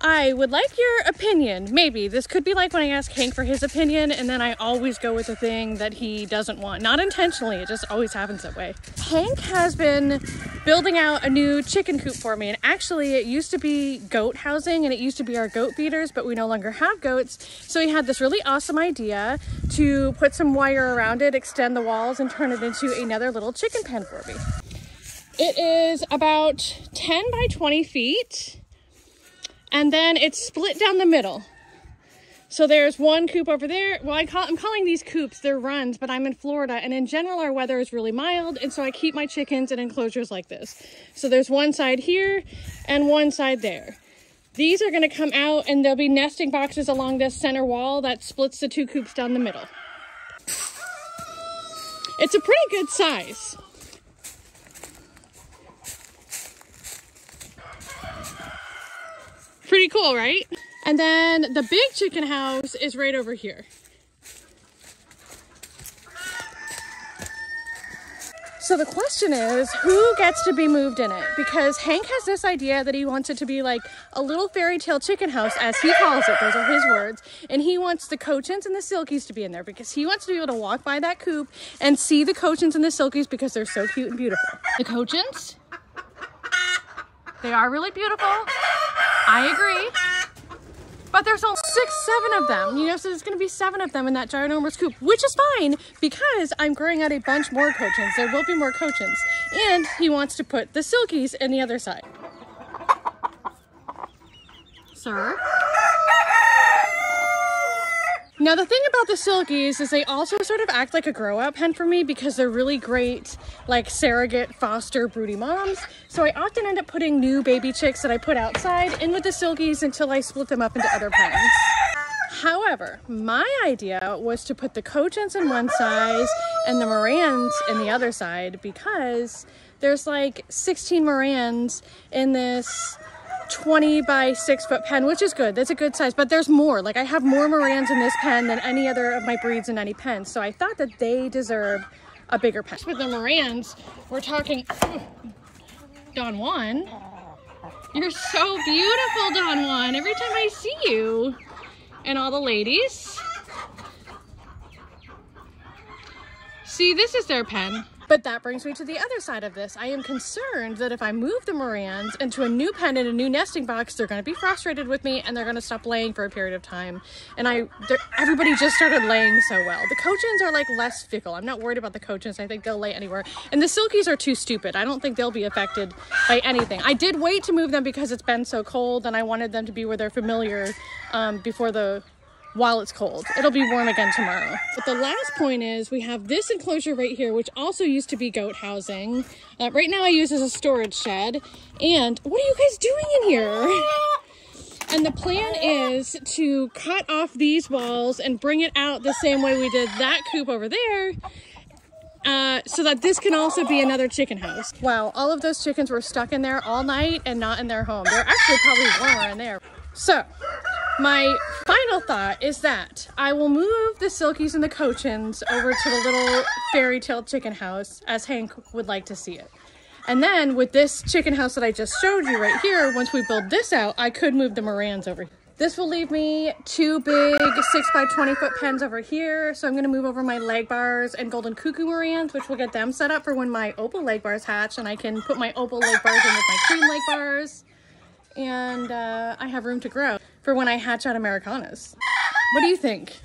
I would like your opinion. Maybe this could be like when I ask Hank for his opinion and then I always go with the thing that he doesn't want. Not intentionally, it just always happens that way. Hank has been building out a new chicken coop for me, and actually it used to be goat housing and it used to be our goat feeders, but we no longer have goats. So he had this really awesome idea to put some wire around it, extend the walls, and turn it into another little chicken pen for me. It is about 10 by 20 feet. And then it's split down the middle. So there's one coop over there. Well, I'm calling these coops, they're runs, but I'm in Florida, and in general our weather is really mild, and so I keep my chickens in enclosures like this. So there's one side here and one side there. These are gonna come out and there'll be nesting boxes along this center wall that splits the two coops down the middle. It's a pretty good size. Pretty cool, right? And then the big chicken house is right over here. So the question is, who gets to be moved in it? Because Hank has this idea that he wants it to be like a little fairy tale chicken house, as he calls it. Those are his words. And he wants the Cochins and the Silkies to be in there because he wants to be able to walk by that coop and see the Cochins and the Silkies because they're so cute and beautiful. The Cochins, they are really beautiful. I agree. But there's only 6, 7 of them, you know, so there's going to be 7 of them in that ginormous coop, which is fine because I'm growing out a bunch more Cochins. There will be more Cochins. And he wants to put the Silkies in the other side. Sir? Now the thing about the Silkies is they also sort of act like a grow-out pen for me because they're really great, like surrogate, foster, broody moms. So I often end up putting new baby chicks that I put outside in with the Silkies until I split them up into other pens. However, my idea was to put the Cochins in one side and the Morans in the other side because there's like 16 Morans in this 20 by 6 foot pen, which is good. That's a good size, but there's more. Like I have more Morans in this pen than any other of my breeds in any pen. So I thought that they deserve a bigger pen. With the Morans, we're talking, Don Juan. You're so beautiful, Don Juan. Every time I see you. And all the ladies. See, this is their pen. But that brings me to the other side of this. I am concerned that if I move the Morans into a new pen in a new nesting box, they're going to be frustrated with me and they're going to stop laying for a period of time. And everybody just started laying so well. The Cochins are like less fickle. I'm not worried about the Cochins. I think they'll lay anywhere. And the Silkies are too stupid. I don't think they'll be affected by anything. I did wait to move them because it's been so cold and I wanted them to be where they're familiar while it's cold. It'll be warm again tomorrow. But the last point is we have this enclosure right here, which also used to be goat housing. Right now I use as a storage shed. And what are you guys doing in here? And the plan is to cut off these walls and bring it out the same way we did that coop over there. So that this can also be another chicken house. Wow, all of those chickens were stuck in there all night and not in their home. They're actually probably warmer in there. So, my final thought is that I will move the Silkies and the Cochins over to the little fairy tale chicken house as Hank would like to see it. And then with this chicken house that I just showed you right here, once we build this out, I could move the Morans over here. This will leave me 2 big 6 by 20 foot pens over here. So I'm going to move over my leg bars and golden cuckoo Morans, which will get them set up for when my opal leg bars hatch, and I can put my opal leg bars in with my cream leg bars. And I have room to grow for when I hatch out Americanas. What do you think?